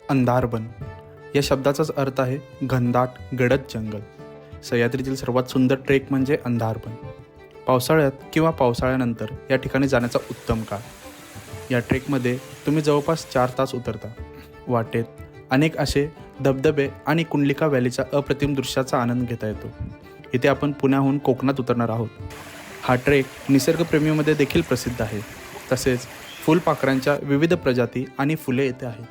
अंधारबन या शब्दाचाच अर्थ आहे घनदाट गडद जंगल. सह्याद्रीतील सर्वात सुंदर ट्रेक म्हणजे अंधारबन. पावसाळ्यात किंवा पावसाळ्यानंतर या ठिकाणी जाण्याचा उत्तम काळ. या ट्रेकमध्ये तुम्ही जवळपास 4 तास उतरता. वाटेत अनेक असे धबधबे आणि कुंडलिका व्हॅलीच्या अप्रतिम दृश्याचा आनंद घेता येतो. इथे आपण पुण्याहून कोकणात उतरणार आहोत. हा ट्रेक निसर्गप्रेमीमध्ये देखील प्रसिद्ध आहे. तसेच फुलपाखरांच्या विविध प्रजाती आणि फुले येथे आहेत.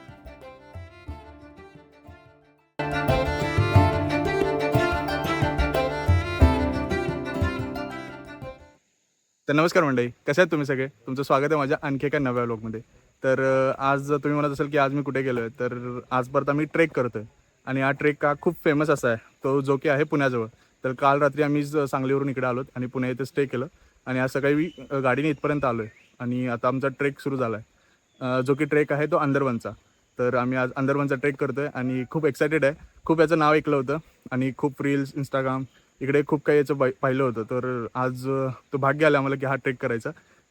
तर नमस्कार मंडळी, कसे आहेत तुम्ही सगळे? तुमचं स्वागत आहे माझ्या आणखी एका नव्या व्लॉगमध्ये. तर आज तुम्ही म्हणत असाल की आज मी कुठे गेलो आहे, तर आज परत आम्ही ट्रेक करतो आहे. आणि हा ट्रेक का खूप फेमस असा आहे, तो जो की आहे पुण्याजवळ. तर काल रात्री आम्ही सांगलीवरून इकडे आलो आणि पुणे येथे स्टे केलं आणि आज सकाळी गाडीने इथपर्यंत आलो आहे. आणि आता आमचा ट्रेक सुरू झाला आहे, जो की ट्रेक आहे तो अंदरबनचा. तर आम्ही आज अंदरबनचा ट्रेक करतो आहे आणि खूप एक्सायटेड आहे. खूप याचं नाव ऐकलं होतं आणि खूप रील्स, इंस्टाग्राम इकडे खूप काही याचं पाहिलं होतं. तर आज तो भाग्य आलं आम्हाला की हा ट्रेक करायचा.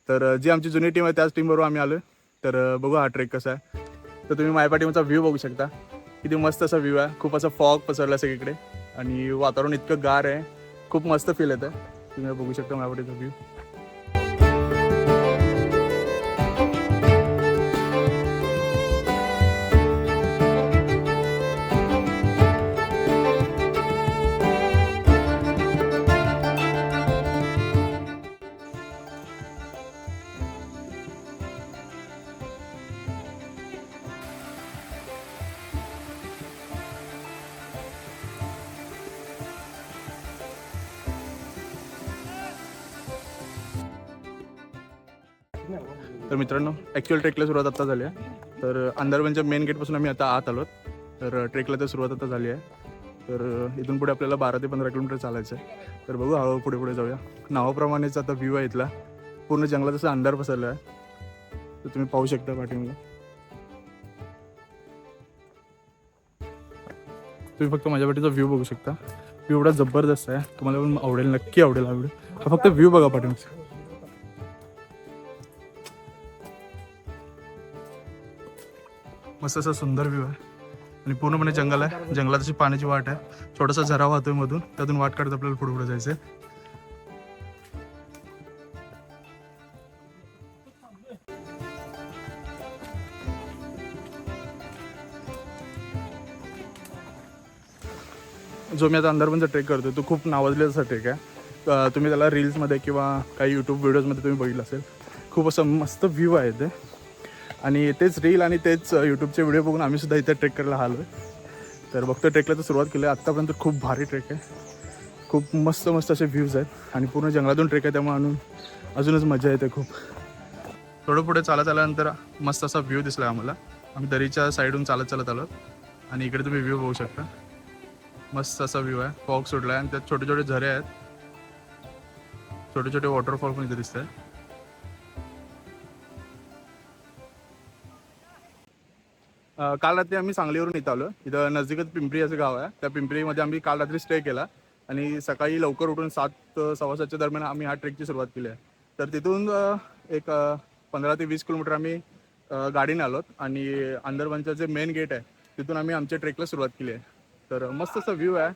तर जी आमची जुनी टीम आहे त्याच टीमबरोबर आम्ही आलो आहे. तर बघू हा ट्रेक कसा आहे. तर तुम्ही माझ्या पाठीमागचा व्ह्यू बघू शकता. किती मस्त असा व्ह्यू आहे. खूप असं फॉग पसरला सगळीकडे आणि वातावरण इतकं गार आहे. खूप मस्त फील येतं. तुम्ही बघू शकता माझ्या पाठीचा व्ह्यू. तर मित्रांनो, ॲक्च्युअल ट्रेकला सुरुवात आता झाली आहे. तर अंदरबनच्या मेन गेटपासून आम्ही आता आत आलो. तर ट्रेकला तर सुरुवात आता झाली आहे. तर इथून पुढे आपल्याला 12 ते 15 किलोमीटर चालायचं आहे. तर बघू हळूहळू पुढे पुढे जाऊया. नावाप्रमाणेच आता व्ह्यू आहे इथला. पूर्ण जंगलात असं अंधार पसरला आहे. तर तुम्ही पाहू शकता पाठीमागे. तुम्ही फक्त माझ्या पाठीचा व्ह्यू बघू शकता. व्ह्यू एवढा जबरदस्त आहे, तुम्हाला पण आवडेल, नक्की आवडेल. फक्त व्ह्यू बघा पाठीमागचा. मस्त असा सुंदर व्ह्यू आहे आणि पूर्णपणे जंगल आहे. जंगलात अशी पाण्याची वाट आहे. छोटासा झरा वाहतोय मधून, त्यातून वाट काढत आपल्याला पुढे पुढे जायचंय. जो मी आता अंदरबनचा ट्रेक करतो तो खूप नावाजलेला ट्रेक आहे. तुम्ही त्याला रील्समध्ये किंवा काही यूट्यूब व्हिडिओजमध्ये तुम्ही बघितलं असेल. खूप असं मस्त व्ह्यू आहे ते आणि तेच रील आणि तेच यूट्यूबचे व्हिडिओ बघून आम्ही सुद्धा इथे ट्रेक करायला आलो आहे. तर बघतो ट्रेकला तर सुरुवात केली आहे. आत्तापर्यंत खूप भारी ट्रेक आहे. खूप मस्त मस्त असे व्ह्यूज आहेत आणि पूर्ण जंगलातून ट्रेक आहे, त्यामुळे अजूनच मजा येते खूप. थोडं पुढे चालत आल्यानंतर मस्त असा व्ह्यू दिसला आम्हाला. आम्ही दरीच्या साईडून चालत आलो आणि इकडे तुम्ही व्ह्यू बघू शकता. मस्त असा व्ह्यू आहे. फॉग सुटला आहे आणि त्यात छोटे छोटे झरे आहेत. छोटे छोटे वॉटरफॉल पण इथे दिसत आहे. काल रात्री आम्ही सांगलीवरून इथं आलो. इथं नजदीकच पिंपरी असं गाव आहे. त्या पिंपरीमध्ये आम्ही काल रात्री स्टे केला आणि सकाळी लवकर उठून 7 सव्वा 7च्या दरम्यान आम्ही हा ट्रेकची सुरुवात केली आहे. तर तिथून एक 15 ते 20 किलोमीटर आम्ही गाडीने आलोत आणि अंदरबनचं जे मेन गेट आहे तिथून आम्ही आमच्या ट्रेकला सुरुवात केली आहे. तर मस्त असं व्ह्यू आहे.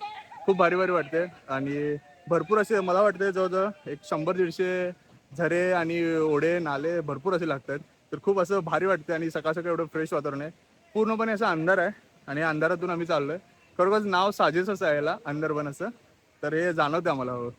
खूप भारी भारी वाटते आणि भरपूर असे मला वाटते जवळजवळ एक 100-150 झरे आणि ओढे नाले भरपूर असे लागतात. तर खूप असं भारी वाटते आणि सकाळ सकाळ एवढं फ्रेश वातावरण आहे. पूर्णपणे असं अंधार आहे आणि अंधारातून आम्ही चाललोय. खरोखरच नाव साजेस असं आहे याला, अंदरबन असं. तर हे जाणवतं आम्हाला. हो,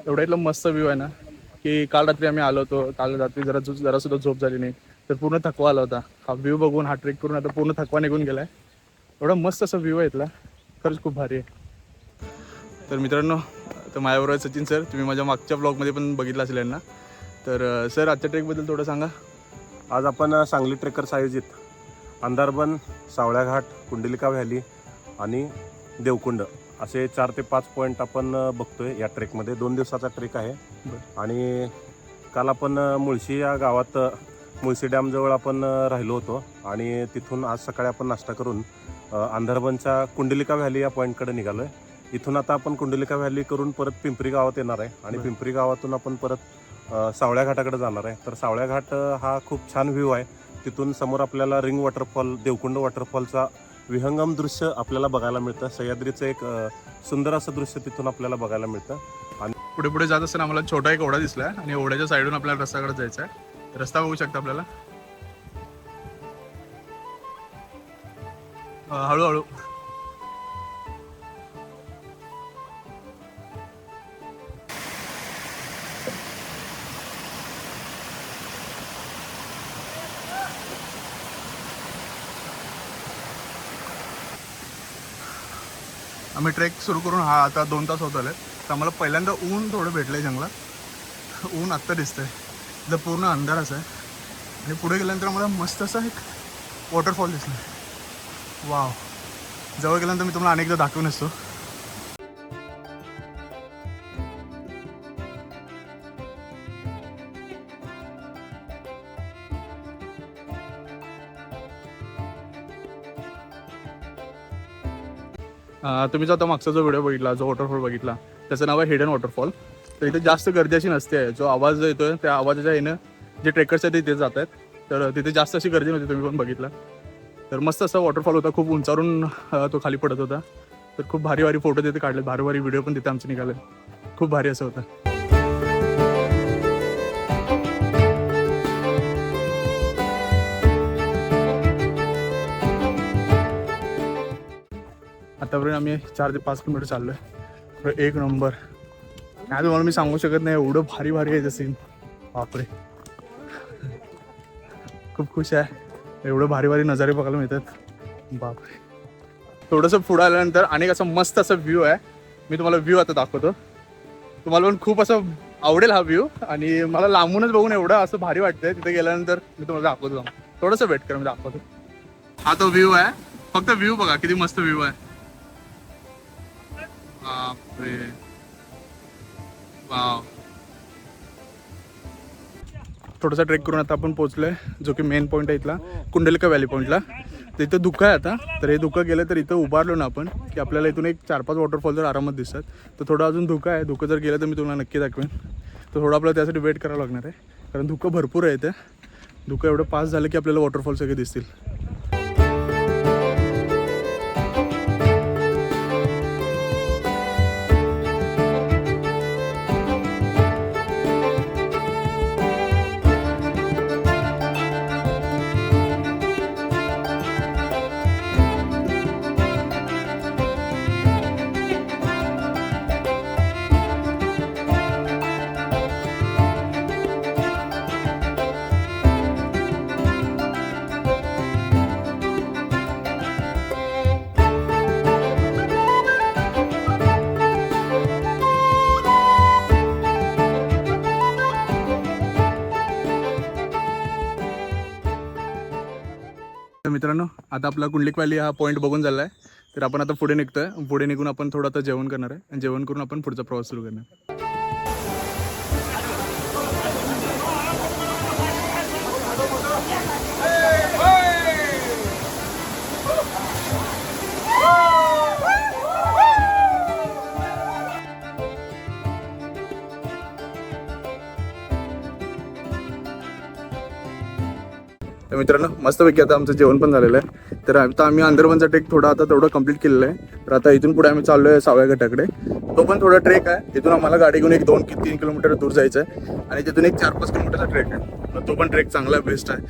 एवढा इथला मस्त व्ह्यू आहे ना की काल रात्री आम्ही आलो होतो. काल रात्री जरा सुद्धा झोप झाली नाही. तर पूर्ण थकवा आला होता. हा व्ह्यू बघून, हा ट्रेक करून आता पूर्ण थकवा निघून गेलाय. एवढा मस्त असा व्ह्यू आहे इथला. खरंच खूप भारी आहे. तर मित्रांनो, तर माझ्याबरोबर सचिन सर. तुम्ही माझ्या मागच्या ब्लॉगमध्ये पण बघितलं असेल यांना. तर सर, आजच्या ट्रेकबद्दल थोडं सांगा. आज आपण सांगली ट्रेकर्स आयोजित अंधारबन, सावळ्या घाट, कुंडलिका व्हॅली आणि देवकुंड असे 4 ते 5 पॉईंट आपण बघतोय या ट्रेकमध्ये. 2 दिवसाचा ट्रेक आहे. आणि काल आपण मुळशी या गावात मुळशी डॅमजवळ आपण राहिलो होतो आणि तिथून आज सकाळी आपण नाश्ता करून अंधारबनच्या कुंडलिका व्हॅली या पॉईंटकडे निघालो आहे. इथून आता आपण कुंडलिका व्हॅली करून परत पिंपरी गावात येणार आहे आणि पिंपरी गावातून आपण परत सावळ्या घाटाकडे जाणार आहे. तर सावळ्या घाट हा खूप छान व्ह्यू आहे. तिथून समोर आपल्याला रिंग वॉटरफॉल, देवकुंड वॉटरफॉलचा विहंगम दृश्य आपल्याला बघायला मिळतं. सह्याद्रीचं एक सुंदर असं दृश्य तिथून आपल्याला बघायला मिळतं. आणि पुढे पुढे जात असताना आम्हाला छोटा एक ओढा दिसला आणि ओढ्याच्या साईडून आपल्याला रस्त्याकडे जायचं आहे. रस्ता बघू शकता आपल्याला. हळूहळू आम्ही ट्रेक सुरू करून हा आता 2 तास होत आले. तर आम्हाला पहिल्यांदा ऊन थोडं भेटलं आहे जंगलात. ऊन आत्ता दिसतंय. इथं पूर्ण अंधारच आहे आणि पुढे गेल्यानंतर आम्हाला मस्त असा एक वॉटरफॉल दिसला. वाव, जवळ गेल्यानंतर मी तुम्हाला अनेकदा दाखवून असतो. तुम्ही जो आता मागचा जो व्हिडिओ बघितला, जो वॉटरफॉल बघितला, त्याचं नाव आहे हिडन वॉटरफॉल. तर इथे जास्त गर्दी अशी नसते. जो आवाज येतोय त्या आवाजाच्या ह्यानं जे ट्रेकर्स आहेत तिथे जात आहेत. तर तिथे जास्त अशी गर्दी नव्हती, तुम्ही पण बघितलं. तर मस्त असा वॉटरफॉल होता. खूप उंचावरून तो खाली पडत होता. तर खूप भारी भारी फोटो तिथे काढले, भारी भारी व्हिडिओ पण तिथे आमचे निघाले. खूप भारी असं होतं. आतापर्यंत आम्ही 4 ते 5 किलोमीटर चाललो आहे. एक नंबर. काय तुम्हाला मी सांगू शकत नाही, एवढं भारी भारी आहे ते सीन. बापरे, खूप खुश आहे. एवढं भारी भारी नजारे बघायला मिळतात. बापरे. थोडंसं पुढं आल्यानंतर अनेक असा मस्त असा व्ह्यू आहे. मी तुम्हाला व्ह्यू आता दाखवतो. तुम्हाला पण खूप असं आवडेल हा व्ह्यू. आणि मला लांबूनच बघून एवढं असं भारी वाटतंय. तिथे गेल्यानंतर मी तुम्हाला दाखवतो. थोडंसं वेट करा, मी दाखवतो. हा तो व्ह्यू आहे. फक्त व्ह्यू बघा किती मस्त व्ह्यू आहे. बापरे, वाव. थोडासा ट्रेक करून आता आपण पोहोचलोय जो की मेन पॉईंट आहे इथला, कुंडलिका व्हॅली पॉईंटला. तर इथं धुकं आहे आता. तर हे धुकं गेलं तर इथं उभारलो ना आपण की आपल्याला इथून एक 4-5 वॉटरफॉल जर आरामात दिसतात. तर थोडं अजून धुकं आहे. धुकं जर गेलं तर मी तुम्हाला नक्की दाखवेन. तर थोडं आपल्याला त्यासाठी वेट करावं लागणार आहे, कारण धुकं भरपूर आहे इथे. धुकं एवढं पास झालं की आपल्याला वॉटरफॉल सगळे दिसतील. तर मित्रांनो, आता आपला कुंडलिका व्हॅली हा पॉईंट बघून झाला आहे. तर आपण आता पुढे निघतोय. पुढे निघून आपण थोडं आता जेवण करणार आहे आणि जेवण करून आपण पुढचा प्रवास सुरू करणार. तर मित्रांनो, मस्तपैकी आता आमचं जेवण पण झालेलं आहे. तर आता आम्ही अंदरवनचा ट्रेक थोडा आता तेवढं कंप्लीट केलेलं आहे. तर आता इथून पुढे आम्ही चाललो आहे सावळ्या घाटाकडे. तो पण थोडा ट्रेक आहे. तिथून आम्हाला गाडी घेऊन एक 2-3 किलोमीटर दूर जायचं आहे आणि तिथून एक 4-5 किलोमीटरचा ट्रेक आहे. तर तो पण ट्रेक चांगला बेस्ट आहे.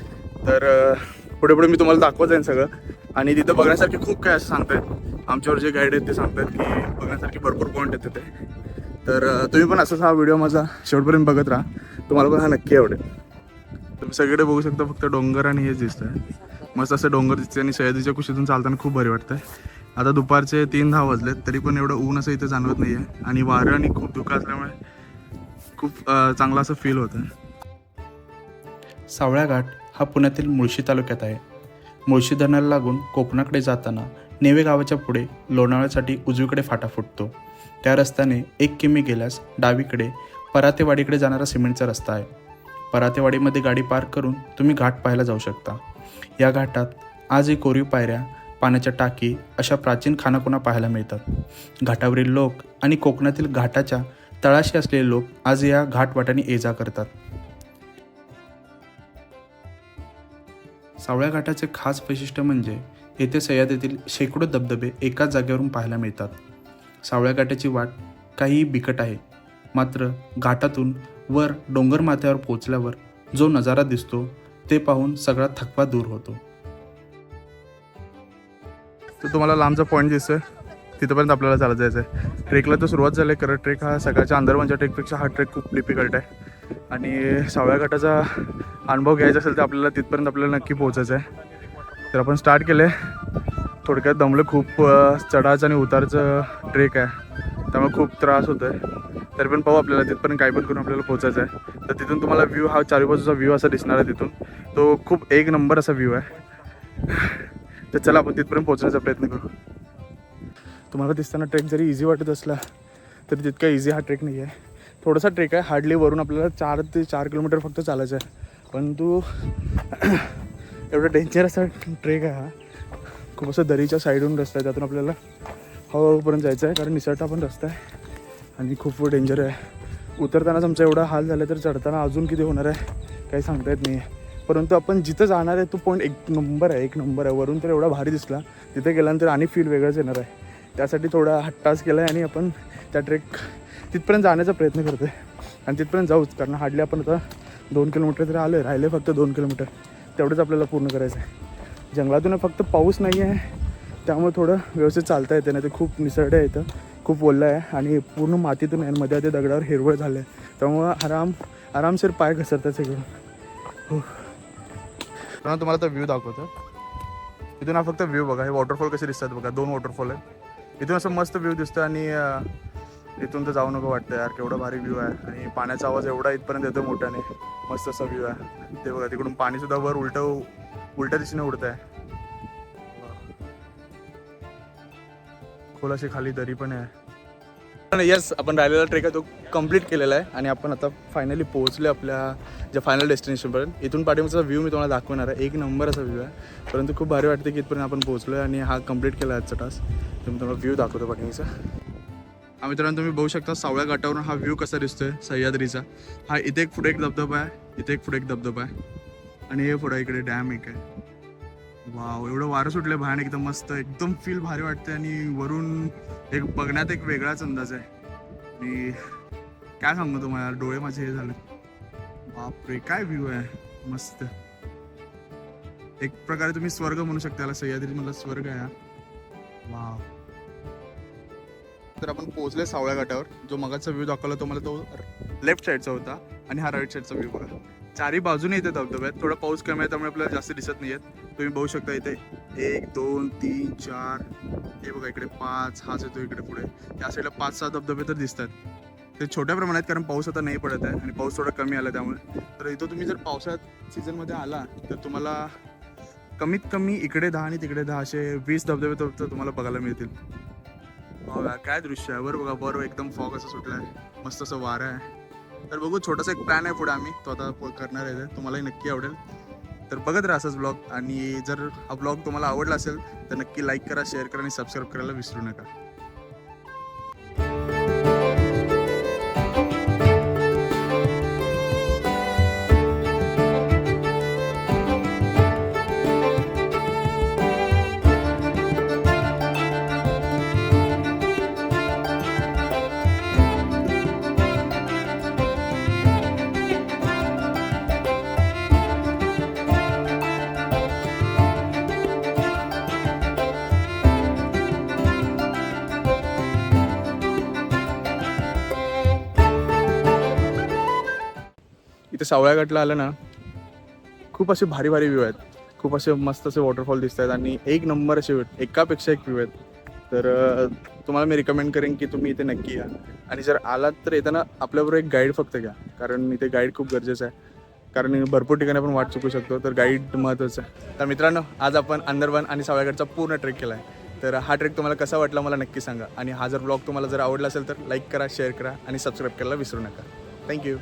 तर पुढे पुढे मी तुम्हाला दाखवत जाईन सगळं. आणि तिथं बघण्यासारखी खूप काय असं सांगतात आमच्यावर जे गाईड आहेत ते सांगतात की बघण्यासारखी भरपूर पॉईंट आहेत तिथे. तर तुम्ही पण असंच हा व्हिडिओ माझा शेवटपर्यंत बघत राहा. तुम्हाला पण हा नक्की आवडेल. तुम्ही सगळीकडे बघू शकता, फक्त डोंगर आणि हेच दिसतंय. मस्त असं डोंगर दिसते आणि सह्याद्रीच्या कुशीतून चालताना खूप भारी वाटतंय. आता दुपारचे 3-10 वाजलेत तरी पण एवढं ऊन असं इथे जाणवत नाही आहे. आणि वारं आणि खूप धुकं असल्यामुळे खूप चांगला असं फील होतं. सावळ्या घाट हा पुण्यातील मुळशी तालुक्यात आहे. मुळशी धरणाला लागून कोकणाकडे जाताना नेवे गावाच्या पुढे लोणावळ्यासाठी उजवीकडे फाटा फुटतो. त्या रस्त्याने 1 किमी गेल्यास डावीकडे परातेवाडीकडे जाणारा सिमेंटचा रस्ता आहे. परातेवाडीमध्ये गाडी पार्क करून तुम्ही घाट पाहायला जाऊ शकता. या घाटात आजही कोरीव पायऱ्या, पाण्याच्या टाकी अशा प्राचीन खाणाखुणा पाहायला मिळतात. घाटावरील लोक आणि कोकणातील घाटाच्या तळाशी असलेले लोक आज या घाटवाटाने ये-जा करतात. सावळ्या घाटाचे खास वैशिष्ट्य म्हणजे येथे सह्याद्रीतील शेकडो धबधबे एकाच जागेवरून पाहायला मिळतात. सावळ्या घाटाची वाट काहीही बिकट आहे, मात्र घाटातून वर डोंगर माथ्यावर पोचल्यावर जो नजारा दिसतो ते पाहून सगळा थकवा दूर होतो. तर तुम्हाला लांबचा पॉईंट दिसतोय, तिथंपर्यंत आपल्याला चालत जायचं आहे. ट्रेकला तर सुरुवात झाली आहे. खरं ट्रेक हा सकाळच्या अंदरवनच्या ट्रेकपेक्षा हा ट्रेक खूप डिफिकल्ट आहे आणि सावळ्या घाटाचा अनुभव घ्यायचा असेल तर आपल्याला तिथपर्यंत आपल्याला नक्की पोहोचायचं आहे. तर आपण स्टार्ट केलं आहे. थोडक्यात दमलं खूप. चढाचं आणि उतारचं ट्रेक आहे, त्यामुळे खूप त्रास होतो आहे. तरी पण पाहू, आपल्याला तिथपर्यंत काही पण करून आपल्याला पोहोचायचं आहे. तर तिथून तुम्हाला व्ह्यू हा चारी बाजूचा व्ह्यू असा दिसणार आहे. तिथून तो खूप एक नंबर असा व्ह्यू आहे. तर चला आपण तिथपर्यंत पोहोचण्याचा प्रयत्न करू. तुम्हाला दिसताना ट्रेक जरी इझी वाटत असला तरी तितका इझी हा ट्रेक नाही आहे. थोडासा ट्रेक आहे. हार्डली वरून आपल्याला 4 ते 4 किलोमीटर फक्त चालायचं आहे. परंतु एवढा डेंजर असा ट्रेक आहे हा. खूप असं दरीच्या साईडहून रस्ता आहे, त्यातून आपल्याला हळूहळूपर्यंत जायचं आहे, कारण निसरटा पण रस्ता आहे आणि खूप डेंजर आहे. उतरतानाच आमचा एवढा हाल झाला, तर चढताना अजून किती होणार आहे काही सांगता येत नाही आहे. परंतु आपण जिथं जाणार आहे तो पॉईंट एक नंबर आहे. वरून तर एवढा भारी दिसला, तिथे गेल्यानंतर आणि फील वेगळंच येणार आहे. त्यासाठी थोडा हट्टास केला आहे आणि आपण त्या ट्रेक तिथपर्यंत जाण्याचा प्रयत्न करतो आहे आणि तिथपर्यंत जाऊच. कारण हार्डली आपण आता 2 किलोमीटर तरी आलो आहे. राहिले फक्त 2 किलोमीटर, तेवढंच आपल्याला पूर्ण करायचं आहे. जंगलातून फक्त पाऊस नाही आहे, त्यामुळे थोडं व्यवस्थित चालता येते. नाही तर खूप निसरडं आहे इथं, खूप ओलं आहे आणि पूर्ण मातीतून आहे. मध्ये ते दगडावर हिरवळ झालं आहे, त्यामुळं आरामशीर पाय घसरतात सगळं. हो, तुम्हाला आता व्ह्यू दाखवतो. इथून हा फक्त व्ह्यू बघा. हे वॉटरफॉल कसे दिसतात बघा. 2 वॉटरफॉल आहेत. इथून असं मस्त व्ह्यू दिसतं आणि इथून तर जाऊ नको वाटतं यार. केवढा भारी व्ह्यू आहे आणि पाण्याचा आवाज एवढा इथपर्यंत येतो मोठ्याने. मस्त असा व्ह्यू आहे. ते बघा, तिकडून पाणीसुद्धा वर उलट्या दिशेने उडत आहे. खोल अशी खाली दरी पण आहे. यस, आपण राहिलेला ट्रेक आहे तो कम्प्लीट केलेला आहे आणि आपण आता फायनली पोहोचले आपल्या ज्या फायनल डेस्टिनेशनपर्यंत. इथून पाठीमागचा व्ह्यू मी तुम्हाला दाखवणार आहे. एक नंबर असा व्ह्यू आहे. परंतु खूप भारी वाटते की इथपर्यंत आपण पोहोचलो आहे आणि हा कम्प्लीट केला आजचा टास्क. तर मी तुम्हाला व्ह्यू दाखवतो पाठीमागचा. हा मित्रांनो, तुम्ही बघू शकता सावळ्या घाटावरून हा व्ह्यू कसा दिसतोय सह्याद्रीचा. हा इथे एक पुढे एक धबधबा आहे, इथे एक पुढे एक धबधबा आहे आणि हे पुढे इकडे डॅम एक आहे. वाव, एवढं वारं सुटलं भयान, एकदम मस्त, एकदम फील भारी वाटते आणि वरून एक बघण्यात एक वेगळाच अंदाज आहे. आणि काय सांगू तुम्हाला, डोळे माझे हे झाले. बापरे, काय व्ह्यू आहे मस्त. एक प्रकारे तुम्ही स्वर्ग म्हणू शकता याला. सह्याद्री मला स्वर्ग आहे. वाव. तर आपण पोहोचले सावळ्या घाटावर. जो मगाचा व्ह्यू दाखवला तो मला तो लेफ्ट साईडचा होता आणि हा राईट साईडचा व्ह्यू बघा. चारी बाजूने इथे धबधबे आहेत. थोडा पाऊस कमी आहे त्यामुळे आपल्याला जास्त दिसत नाही आहेत. तुम्ही बघू शकता इथे 1 2 3 4, हे बघा इकडे 5, हाच येतो इकडे पुढे. या साईडला 5-6 धबधबे तर दिसतात. ते छोट्या प्रमाणात, कारण पाऊस आता नाही पडत आहे आणि पाऊस थोडा कमी आला त्यामुळे. तर इथं तुम्ही जर पावसाळ्यात सीझनमध्ये आला तर तुम्हाला कमीत कमी इकडे 10 आणि तिकडे 10 असे 20 धबधबे तर तुम्हाला बघायला मिळतील. बघा काय दृश्य आहे. वर बघा, वर एकदम फॉग असं सुटला आहे, मस्त असं वारं आहे. तर बघू, छोटासा एक प्लॅन आहे पुढे आम्ही, तो आता करणार आहे. तुम्हालाही नक्की आवडेल. तर बघत राहा असाच ब्लॉग. आणि जर हा ब्लॉग तुम्हाला आवडला असेल तर नक्की लाईक करा, शेअर करा आणि सबस्क्राईब करायला विसरू नका. इथे सावळ्या घाटला आलं ना, खूप असे भारी भारी व्ह्यू आहेत. खूप असे मस्त असे वॉटरफॉल दिसत आहेत आणि एक नंबर असे एकापेक्षा एक व्ह्यू आहेत. तर तुम्हाला मी रिकमेंड करेन की तुम्ही इथे नक्की या. आणि जर आलात तर येताना आपल्याबरोबर एक गाईड फक्त घ्या, कारण इथे गाईड खूप गरजेचं आहे. कारण भरपूर ठिकाणी आपण वाट चुकू शकतो, तर गाईड महत्त्वाचं आहे. तर मित्रांनो, आज आपण अंदरवन आणि सावळ्याघाटचा पूर्ण ट्रेक केला आहे. तर हा ट्रेक तुम्हाला कसा वाटला मला नक्की सांगा. आणि हा जर ब्लॉग तुम्हाला जर आवडला असेल तर लाईक करा, शेअर करा आणि सबस्क्राईब करायला विसरू नका. थँक्यू.